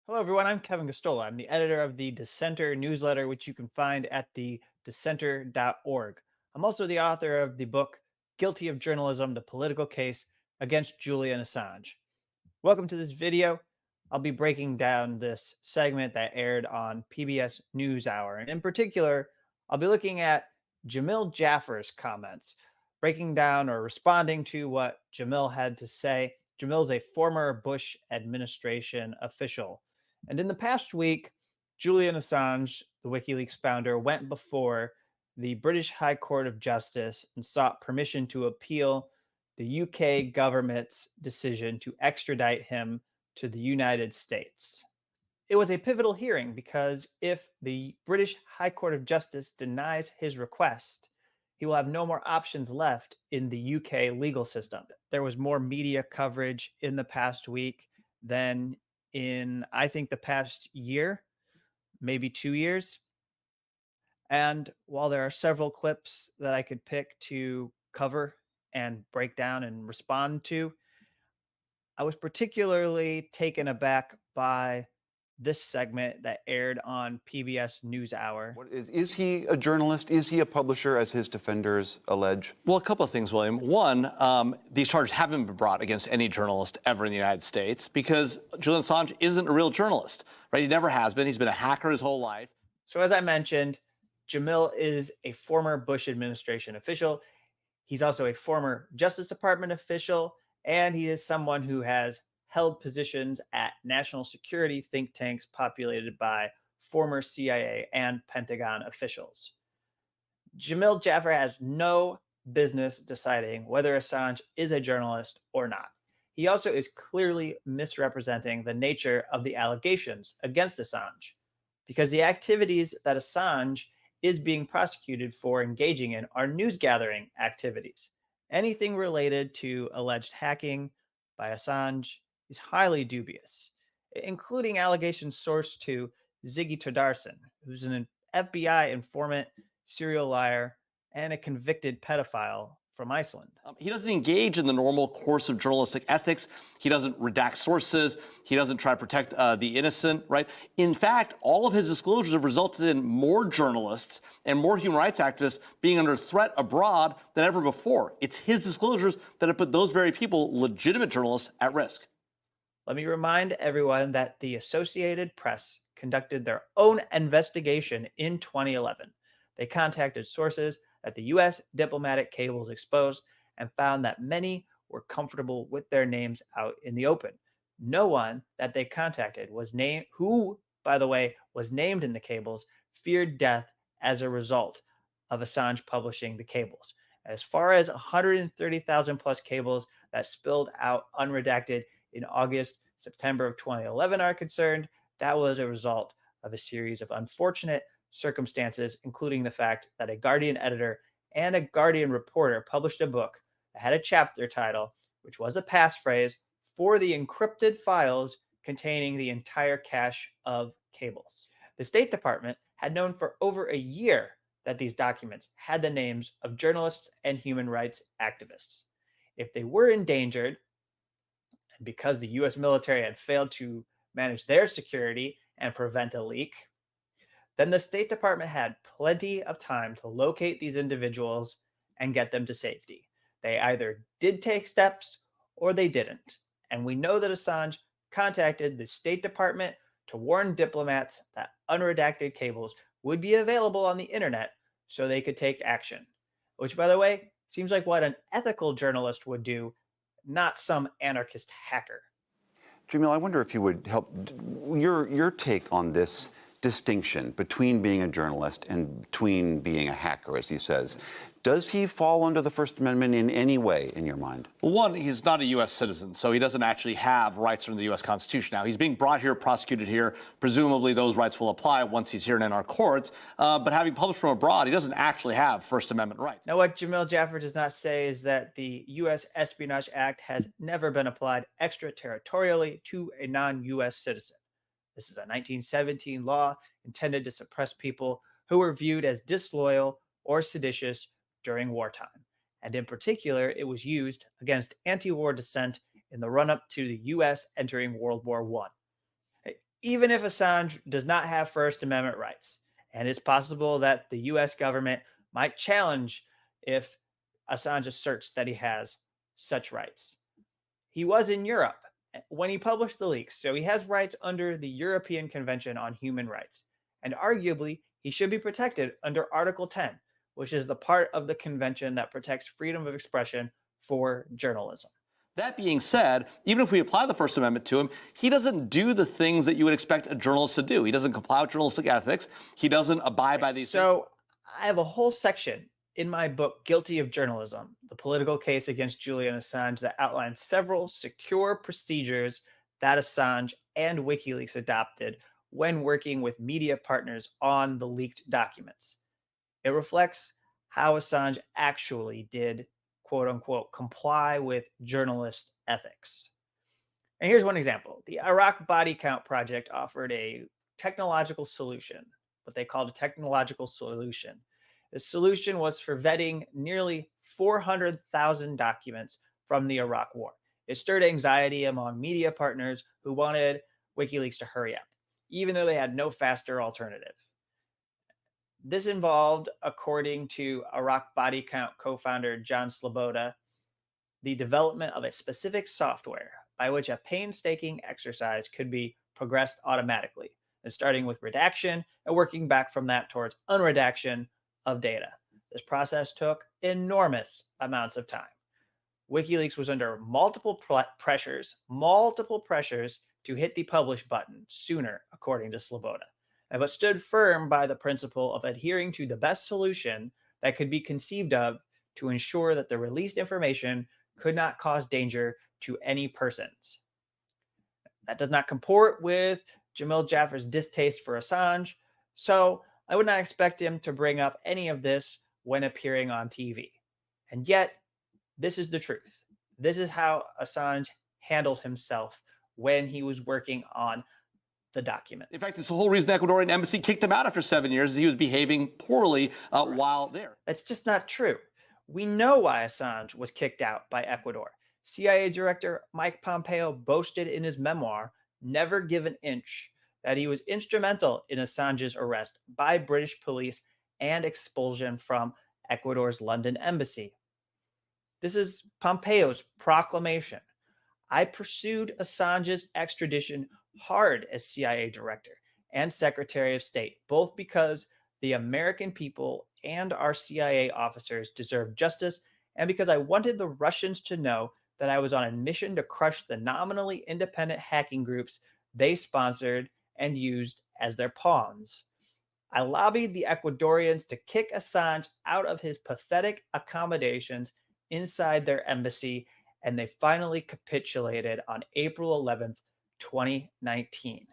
Hello, everyone. I'm Kevin Gosztola. I'm the editor of the Dissenter newsletter, which you can find at thedissenter.org. I'm also the author of the book Guilty of Journalism: The Political Case Against Julian Assange. Welcome to this video. I'll be breaking down this segment that aired on PBS NewsHour. And in particular, I'll be looking at Jamil Jaffer's comments, breaking down or responding to what Jamil had to say. Jamil's a former Bush administration official. And in the past week, Julian Assange, the WikiLeaks founder, went before the British High Court of Justice and sought permission to appeal the UK government's decision to extradite him to the United States. It was a pivotal hearing because if the British High Court of Justice denies his request, he will have no more options left in the UK legal system. There was more media coverage in the past week than in, I think, the past year, maybe 2 years. And while there are several clips that I could pick to cover and break down and respond to, I was particularly taken aback by this segment that aired on PBS NewsHour. Is he a journalist? Is he a publisher, as his defenders allege? Well, a couple of things, William. One, these charges haven't been brought against any journalist ever in the United States because Julian Assange isn't a real journalist, right? He never has been. He's been a hacker his whole life. So, as I mentioned, Jamil is a former Bush administration official. He's also a former Justice Department official, and he is someone who has held positions at national security think tanks populated by former CIA and Pentagon officials. Jamil Jaffer has no business deciding whether Assange is a journalist or not. He also is clearly misrepresenting the nature of the allegations against Assange, because the activities that Assange is being prosecuted for engaging in are news gathering activities. Anything related to alleged hacking by Assange is highly dubious, including allegations sourced to Ziggy Todarson, who's an FBI informant, serial liar, and a convicted pedophile from Iceland. He doesn't engage in the normal course of journalistic ethics. He doesn't redact sources. He doesn't try to protect the innocent, right? In fact, all of his disclosures have resulted in more journalists and more human rights activists being under threat abroad than ever before. It's his disclosures that have put those very people, legitimate journalists, at risk. Let me remind everyone that the Associated Press conducted their own investigation in 2011. They contacted sources that the U.S. diplomatic cables exposed and found that many were comfortable with their names out in the open. No one that they contacted was named, who, by the way, was named in the cables, feared death as a result of Assange publishing the cables. As far as 130,000 plus cables that spilled out unredacted in August, September of 2011 are concerned, that was a result of a series of unfortunate circumstances, including the fact that a Guardian editor and a Guardian reporter published a book that had a chapter title, which was a passphrase for the encrypted files containing the entire cache of cables. The State Department had known for over a year that these documents had the names of journalists and human rights activists. If they were endangered, and because the US military had failed to manage their security and prevent a leak, then the State Department had plenty of time to locate these individuals and get them to safety. They either did take steps or they didn't. And we know that Assange contacted the State Department to warn diplomats that unredacted cables would be available on the internet so they could take action, which, by the way, seems like what an ethical journalist would do, not some anarchist hacker. Jamil, I wonder if you would help your take on this distinction between being a journalist and between being a hacker, as he says. Does he fall under the First Amendment in any way, in your mind? Well, one, he's not a U.S. citizen, so he doesn't actually have rights under the U.S. Constitution. Now, he's being brought here, prosecuted here. Presumably, those rights will apply once he's here and in our courts. But having published from abroad, he doesn't actually have First Amendment rights. Now, what Jamil Jaffer does not say is that the U.S. Espionage Act has never been applied extraterritorially to a non-U.S. citizen. This is a 1917 law intended to suppress people who were viewed as disloyal or seditious during wartime. And in particular, it was used against anti-war dissent in the run-up to the U.S. entering World War I. even if Assange does not have First Amendment rights. And it's possible that the US government might challenge if Assange asserts that he has such rights. He was in Europe when he published the leaks, so he has rights under the European Convention on Human Rights. And arguably, he should be protected under Article 10, which is the part of the convention that protects freedom of expression for journalism. That being said, even if we apply the First Amendment to him, he doesn't do the things that you would expect a journalist to do. He doesn't comply with journalistic ethics. He doesn't abide by these. So I have a whole section in my book, Guilty of Journalism, the political case against Julian Assange, that outlines several secure procedures that Assange and WikiLeaks adopted when working with media partners on the leaked documents. It reflects how Assange actually did, quote unquote, comply with journalist ethics. And here's one example. The Iraq Body Count Project offered a technological solution, what they called a technological solution. The solution was for vetting nearly 400,000 documents from the Iraq War. It stirred anxiety among media partners who wanted WikiLeaks to hurry up, even though they had no faster alternative. This involved, according to Iraq Body Count co-founder John Sloboda, the development of a specific software by which a painstaking exercise could be progressed automatically, and starting with redaction and working back from that towards unredaction of data. This process took enormous amounts of time. WikiLeaks was under multiple pressures to hit the publish button sooner, according to Sloboda, but stood firm by the principle of adhering to the best solution that could be conceived of to ensure that the released information could not cause danger to any persons. That does not comport with Jamil Jaffer's distaste for Assange, so I would not expect him to bring up any of this when appearing on TV. And yet, this is the truth. This is how Assange handled himself when he was working on the document. In fact, this whole reason the Ecuadorian embassy kicked him out after 7 years is he was behaving poorly while there. That's just not true. We know why Assange was kicked out by Ecuador. CIA Director Mike Pompeo boasted in his memoir, Never Give an Inch, that he was instrumental in Assange's arrest by British police and expulsion from Ecuador's London embassy. This is Pompeo's proclamation. I pursued Assange's extradition hard as CIA Director and Secretary of State, both because the American people and our CIA officers deserve justice, and because I wanted the Russians to know that I was on a mission to crush the nominally independent hacking groups they sponsored and used as their pawns. I lobbied the Ecuadorians to kick Assange out of his pathetic accommodations inside their embassy, and they finally capitulated on April 11th, 2019.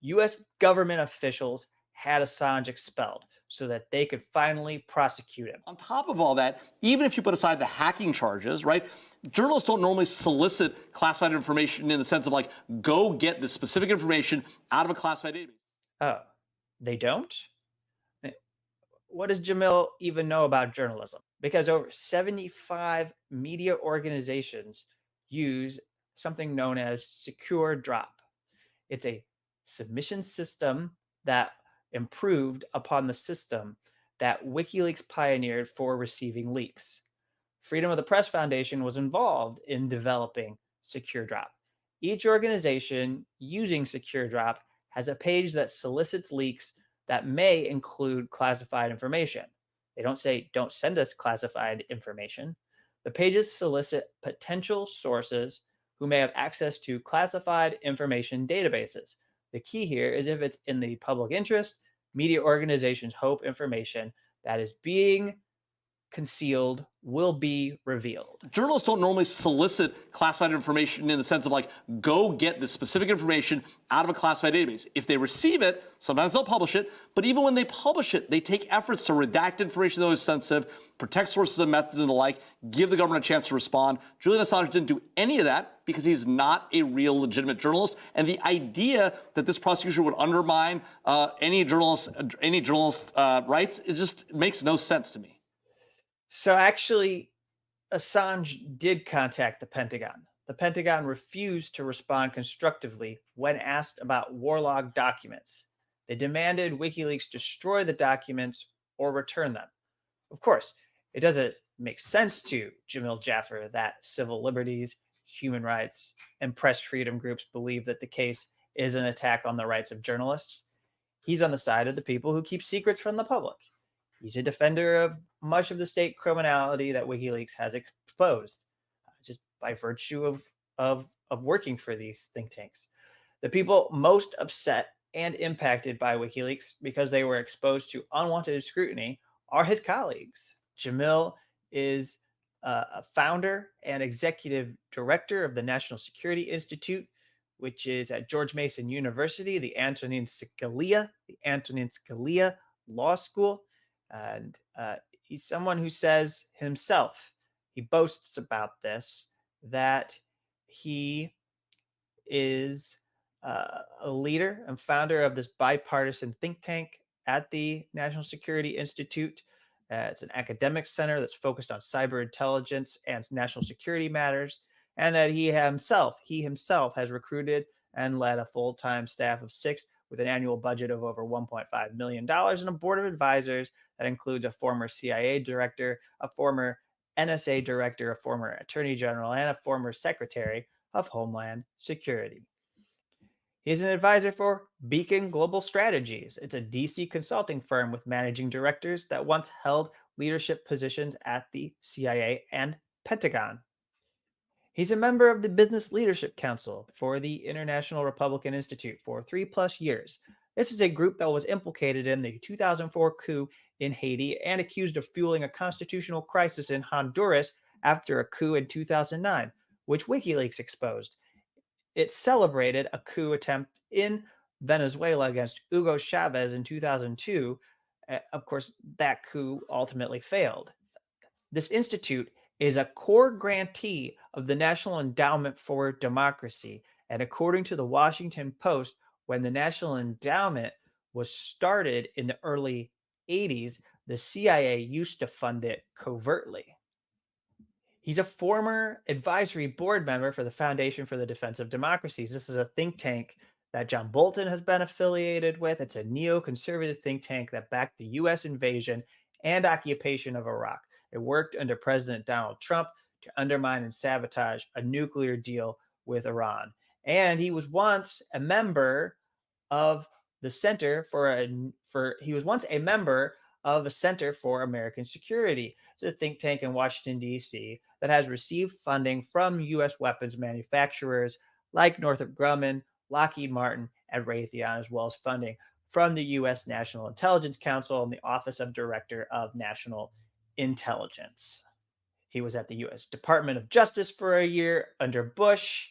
US government officials had Assange expelled so that they could finally prosecute him. On top of all that, even if you put aside the hacking charges, right, journalists don't normally solicit classified information in the sense of like, go get the specific information out of a classified database. Oh, they don't? What does Jamil even know about journalism? Because over 75 media organizations use something known as Secure Drop. It's a submission system that improved upon the system that WikiLeaks pioneered for receiving leaks. Freedom of the Press Foundation was involved in developing Secure Drop. Each organization using Secure Drop has a page that solicits leaks that may include classified information. They don't say, don't send us classified information. The pages solicit potential sources who may have access to classified information databases. The key here is if it's in the public interest, media organizations hope information that is being concealed will be revealed. Journalists don't normally solicit classified information in the sense of like, go get the specific information out of a classified database. If they receive it, sometimes they'll publish it, but even when they publish it, they take efforts to redact information that is sensitive, protect sources and methods and the like, give the government a chance to respond. Julian Assange didn't do any of that because he's not a real legitimate journalist. And the idea that this prosecution would undermine any journalist's rights, it just makes no sense to me. So actually, Assange did contact the Pentagon. the Pentagon refused to respond constructively when asked about war log documents. They demanded WikiLeaks destroy the documents or return them. Of course, it doesn't make sense to Jamil Jaffer that civil liberties, human rights, and press freedom groups believe that the case is an attack on the rights of journalists. He's on the side of the people who keep secrets from the public. He's a defender of much of the state criminality that WikiLeaks has exposed, just by virtue of working for these think tanks. The people most upset and impacted by WikiLeaks because they were exposed to unwanted scrutiny are his colleagues. Jamil is a founder and executive director of the National Security Institute, which is at George Mason University, the Antonin Scalia Law School. And he's someone who says himself, he boasts about this, that he is a leader and founder of this bipartisan think tank at the National Security Institute. It's an academic center that's focused on cyber intelligence and national security matters, and that he himself has recruited and led a full-time staff of 6 with an annual budget of over $1.5 million and a board of advisors that includes a former CIA director, a former NSA director, a former attorney general, and a former secretary of Homeland Security. He's an advisor for Beacon Global Strategies. It's a DC consulting firm with managing directors that once held leadership positions at the CIA and Pentagon. He's a member of the Business Leadership Council for the International Republican Institute for 3+ years. This is a group that was implicated in the 2004 coup in Haiti and accused of fueling a constitutional crisis in Honduras after a coup in 2009, which WikiLeaks exposed. It celebrated a coup attempt in Venezuela against Hugo Chavez in 2002. Of course, that coup ultimately failed. This institute is a core grantee of the National Endowment for Democracy. And according to the Washington Post, when the National Endowment was started in the early 80s, the CIA used to fund it covertly. He's a former advisory board member for the Foundation for the Defense of Democracies. This is a think tank that John Bolton has been affiliated with. It's a neoconservative think tank that backed the U.S. invasion and occupation of Iraq. It worked under President Donald Trump to undermine and sabotage a nuclear deal with Iran. And he was once a member of the Center he was once a member of a Center for American Security. It's a think tank in Washington, D.C. that has received funding from U.S. weapons manufacturers like Northrop Grumman, Lockheed Martin, and Raytheon, as well as funding from the U.S. National Intelligence Council and the Office of Director of National Intelligence. He was at the U.S. Department of Justice for a year under Bush,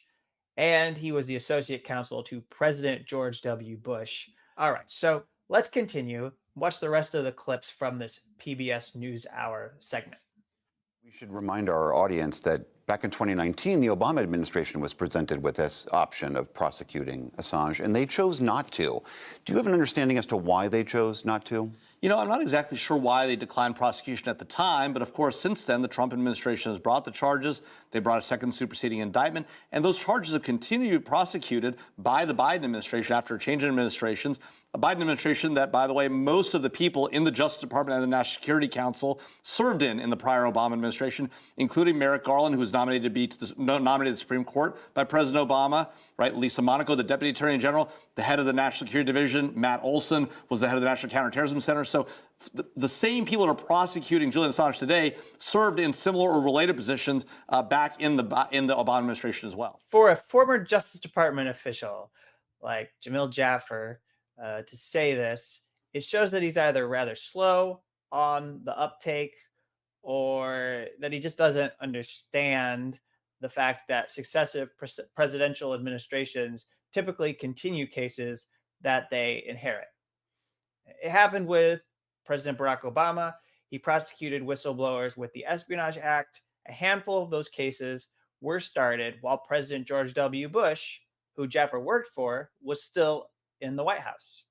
and he was the associate counsel to President George W. Bush. All right, so let's continue. Watch the rest of the clips from this PBS NewsHour segment. We should remind our audience that back in 2019, the Obama administration was presented with this option of prosecuting Assange, and they chose not to. Do you have an understanding as to why they chose not to? You know, I'm not exactly sure why they declined prosecution at the time, but of course, since then, the Trump administration has brought the charges. They brought a second superseding indictment, and those charges have continued to be prosecuted by the Biden administration after a change in administrations. A Biden administration that, by the way, most of the people in the Justice Department and the National Security Council served in the prior Obama administration, including Merrick Garland, who was nominated to be nominated to the Supreme Court by President Obama, right? Lisa Monaco, the Deputy Attorney General, the head of the National Security Division, Matt Olson, was the head of the National Counterterrorism Center. So the same people that are prosecuting Julian Assange today served in similar or related positions back in the Obama administration as well. For a former Justice Department official like Jamil Jaffer to say this, it shows that he's either rather slow on the uptake or that he just doesn't understand the fact that successive presidential administrations typically continue cases that they inherit. It happened with President Barack Obama. He prosecuted whistleblowers with the Espionage Act. A handful of those cases were started while President George W. Bush, who Jaffer worked for, was still in the White House.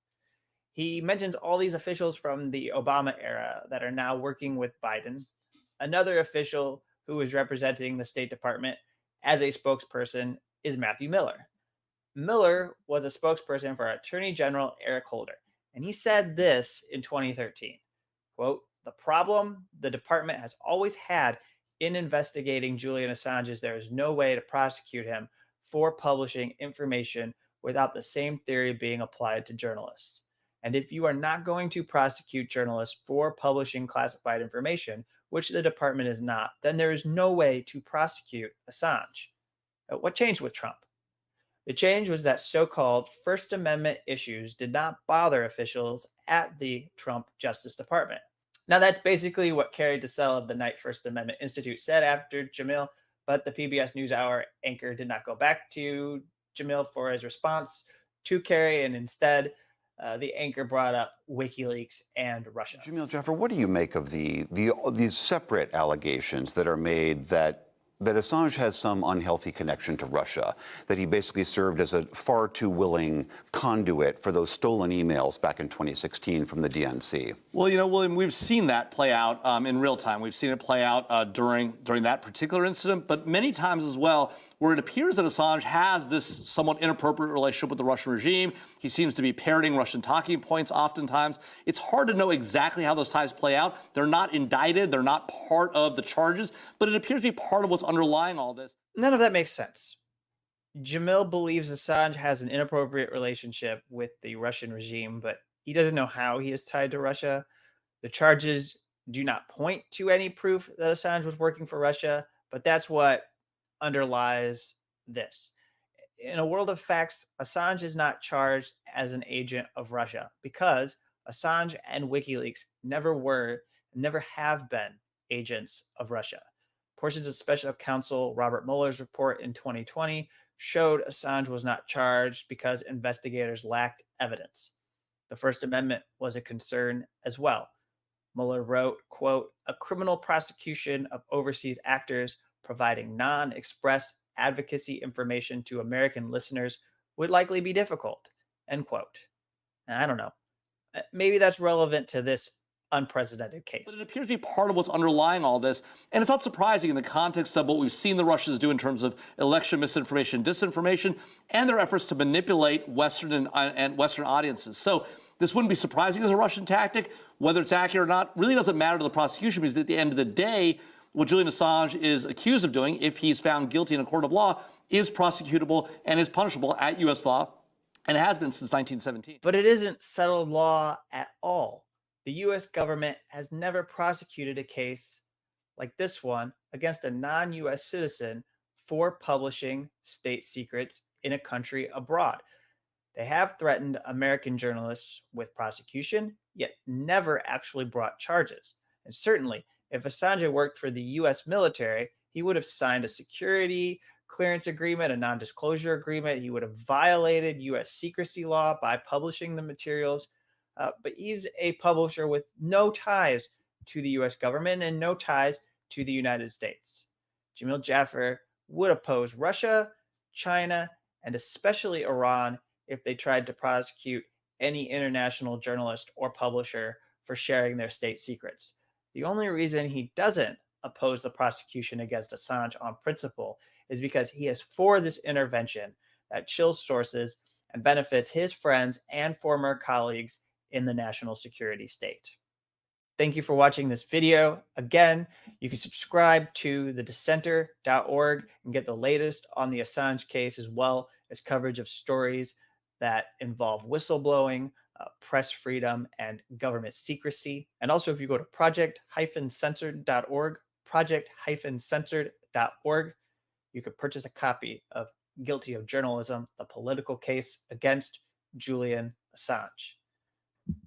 He mentions all these officials from the Obama era that are now working with Biden. Another official who is representing the State Department as a spokesperson is Matthew Miller. Miller was a spokesperson for Attorney General Eric Holder, and he said this in 2013, quote, "The problem the department has always had in investigating Julian Assange is there is no way to prosecute him for publishing information without the same theory being applied to journalists. And if you are not going to prosecute journalists for publishing classified information, which the department is not, then there is no way to prosecute Assange." What changed with Trump? The change was that so-called First Amendment issues did not bother officials at the Trump Justice Department. Now, that's basically what Carrie DeSell of the Knight First Amendment Institute said after Jamil, but the PBS NewsHour anchor did not go back to Jamil for his response to Carrie, and instead, the anchor brought up WikiLeaks and Russia. Jamil Jaffer, what do you make of these separate allegations that are made that Assange has some unhealthy connection to Russia, that he basically served as a far too willing conduit for those stolen emails back in 2016 from the DNC? Well, William, we've seen that play out in real time. We've seen it play out during that particular incident, but many times as well, where it appears that Assange has this somewhat inappropriate relationship with the Russian regime. He seems to be parroting Russian talking points oftentimes. It's hard to know exactly how those ties play out. They're not indicted. They're not part of the charges, but it appears to be part of what's underlying all this. None of that makes sense. Jamil believes Assange has an inappropriate relationship with the Russian regime, but he doesn't know how he is tied to Russia. The charges do not point to any proof that Assange was working for Russia, but that's what underlies this. In a world of facts, Assange is not charged as an agent of Russia because Assange and WikiLeaks never were, never have been agents of Russia. Portions of Special Counsel Robert Mueller's report in 2020 showed Assange was not charged because investigators lacked evidence. The First Amendment was a concern as well. Mueller wrote, quote, "A criminal prosecution of overseas actors providing non-express advocacy information to American listeners would likely be difficult," end quote. And I don't know. Maybe that's relevant to this unprecedented case. But it appears to be part of what's underlying all this. And it's not surprising in the context of what we've seen the Russians do in terms of election misinformation, disinformation, and their efforts to manipulate Western and Western audiences. So this wouldn't be surprising as a Russian tactic. Whether it's accurate or not really doesn't matter to the prosecution, because at the end of the day, what Julian Assange is accused of doing, if he's found guilty in a court of law, is prosecutable and is punishable at U.S. law, and it has been since 1917. But it isn't settled law at all. The U.S. government has never prosecuted a case like this one against a non-U.S. citizen for publishing state secrets in a country abroad. They have threatened American journalists with prosecution, yet never actually brought charges. And certainly, if Assange had worked for the U.S. military, he would have signed a security clearance agreement, a non-disclosure agreement. He would have violated U.S. secrecy law by publishing the materials. But he's a publisher with no ties to the U.S. government and no ties to the United States. Jamil Jaffer would oppose Russia, China, and especially Iran if they tried to prosecute any international journalist or publisher for sharing their state secrets. The only reason he doesn't oppose the prosecution against Assange on principle is because he is for this intervention that chills sources and benefits his friends and former colleagues in the national security state. Thank you for watching this video. Again, you can subscribe to thedissenter.org and get the latest on the Assange case, as well as coverage of stories that involve whistleblowing, press freedom, and government secrecy. And also, if you go to project-censored.org, project-censored.org, you could purchase a copy of Guilty of Journalism, the political case against Julian Assange.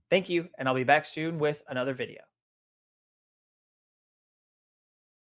Thank you, and I'll be back soon with another video.